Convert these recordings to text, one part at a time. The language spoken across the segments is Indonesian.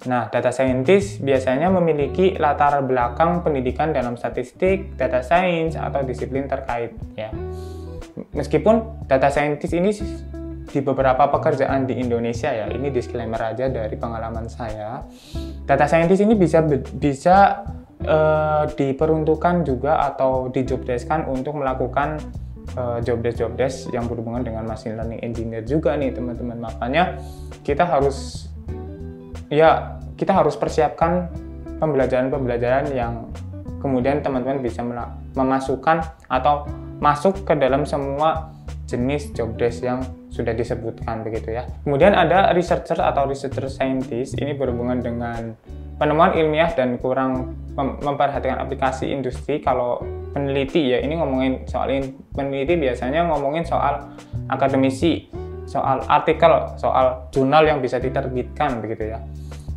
Nah, data scientist biasanya memiliki latar belakang pendidikan dalam statistik, data science, atau disiplin terkait ya. Meskipun data scientist ini di beberapa pekerjaan di Indonesia ya, ini disclaimer aja dari pengalaman saya. Data scientist ini bisa diperuntukkan juga atau dijobdeskkan untuk melakukan job desk yang berhubungan dengan machine learning engineer juga nih teman-teman. Makanya kita harus persiapkan pembelajaran yang kemudian teman-teman bisa memasukkan atau masuk ke dalam semua jenis job desk yang sudah disebutkan begitu ya. Kemudian ada researcher atau researcher scientist, ini berhubungan dengan penemuan ilmiah dan kurang memperhatikan aplikasi industri. Kalau peneliti ya, ini ngomongin soal peneliti biasanya ngomongin soal akademisi, soal artikel, soal jurnal yang bisa diterbitkan begitu ya.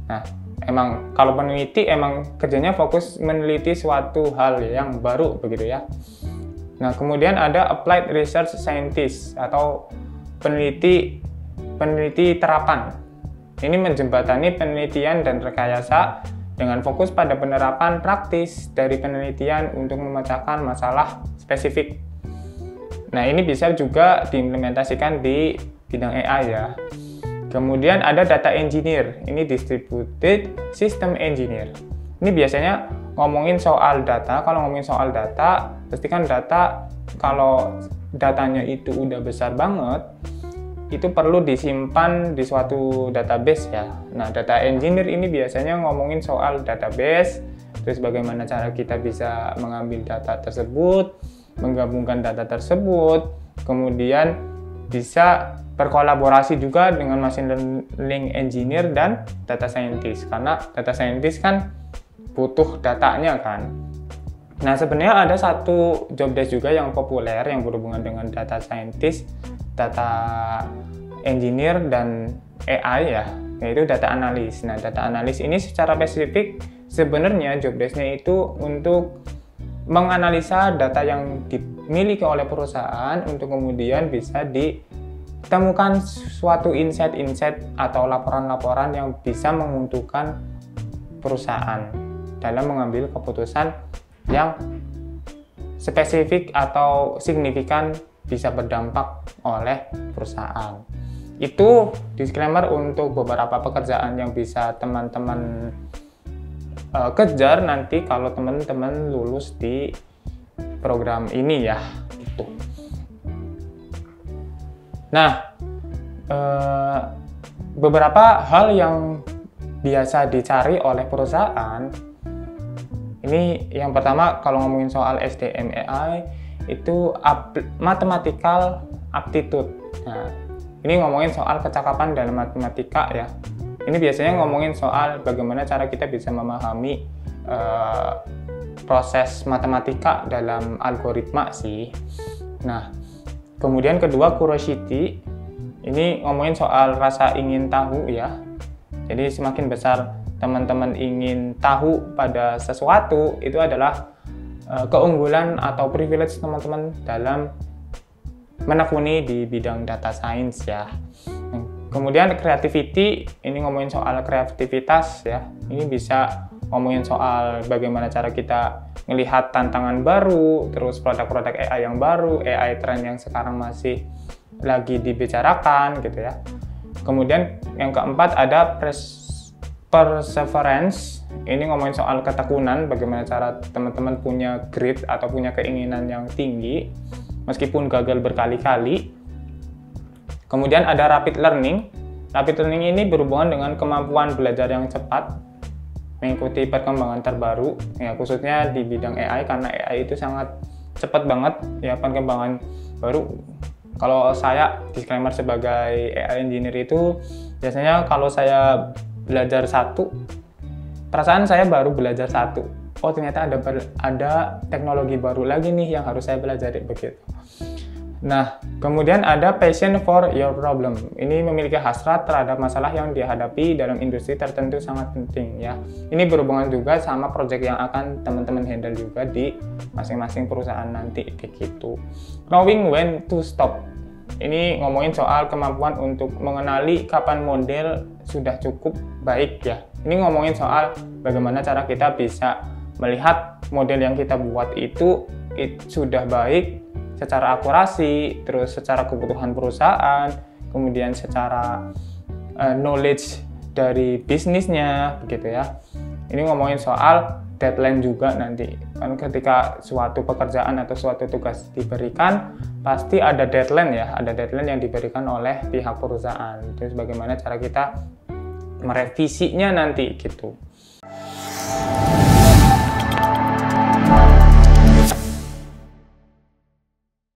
Nah, emang kalau peneliti emang kerjanya fokus meneliti suatu hal yang baru begitu ya. Nah, kemudian ada applied research scientist atau peneliti terapan. Ini menjembatani penelitian dan rekayasa dengan fokus pada penerapan praktis dari penelitian untuk memecahkan masalah spesifik. Nah, ini bisa juga diimplementasikan di bidang AI ya. Kemudian ada data engineer, ini distributed system engineer. Ini biasanya ngomongin soal data. Kalau ngomongin soal data, pastikan data kalau datanya itu udah besar banget, itu perlu disimpan di suatu database ya. Nah, data engineer ini biasanya ngomongin soal database, terus bagaimana cara kita bisa mengambil data tersebut, menggabungkan data tersebut, kemudian bisa berkolaborasi juga dengan machine learning engineer dan data scientist, karena data scientist kan butuh datanya kan. Nah, sebenarnya ada satu job desk juga yang populer yang berhubungan dengan data scientist, data engineer, dan AI ya, yaitu data analis. Nah, data analis ini secara spesifik sebenarnya job desk-nya itu untuk menganalisa data yang dimiliki oleh perusahaan untuk kemudian bisa ditemukan suatu insight-insight atau laporan-laporan yang bisa menguntungkan perusahaan dalam mengambil keputusan yang spesifik atau signifikan bisa berdampak oleh perusahaan. Itu disclaimer untuk beberapa pekerjaan yang bisa teman-teman kejar nanti kalau teman-teman lulus di program ini ya gitu. Nah, beberapa hal yang biasa dicari oleh perusahaan ini, yang pertama kalau ngomongin soal SDM AI itu mathematical aptitude. Nah, ini ngomongin soal kecakapan dalam matematika ya. Ini biasanya ngomongin soal bagaimana cara kita bisa memahami proses matematika dalam algoritma sih. Nah, kemudian kedua curiosity. Ini ngomongin soal rasa ingin tahu ya. Jadi semakin besar teman-teman ingin tahu pada sesuatu, itu adalah keunggulan atau privilege teman-teman dalam menekuni di bidang data science ya. Kemudian creativity, ini ngomongin soal kreativitas ya. Ini bisa ngomongin soal bagaimana cara kita melihat tantangan baru, terus produk-produk AI yang baru, AI trend yang sekarang masih lagi dibicarakan gitu ya. Kemudian yang keempat ada perseverance. Ini ngomongin soal ketekunan, bagaimana cara teman-teman punya grit atau punya keinginan yang tinggi meskipun gagal berkali-kali. Kemudian ada rapid learning. Rapid learning ini berhubungan dengan kemampuan belajar yang cepat, mengikuti perkembangan terbaru, ya khususnya di bidang AI, karena AI itu sangat cepat banget ya perkembangan baru. Kalau saya disclaimer sebagai AI engineer itu biasanya kalau saya belajar satu, perasaan saya baru belajar satu. Oh, ternyata ada teknologi baru lagi nih yang harus saya pelajari begitu. Nah, kemudian ada passion for your problem. Ini memiliki hasrat terhadap masalah yang dihadapi dalam industri tertentu sangat penting ya. Ini berhubungan juga sama project yang akan teman-teman handle juga di masing-masing perusahaan nanti begitu. Knowing when to stop. Ini ngomongin soal kemampuan untuk mengenali kapan model sudah cukup baik ya. Ini ngomongin soal bagaimana cara kita bisa melihat model yang kita buat itu sudah baik secara akurasi, terus secara kebutuhan perusahaan, kemudian secara knowledge dari bisnisnya, begitu ya. Ini ngomongin soal deadline juga nanti. Kan ketika suatu pekerjaan atau suatu tugas diberikan, pasti ada deadline ya, ada deadline yang diberikan oleh pihak perusahaan. Terus bagaimana cara kita merevisinya nanti gitu.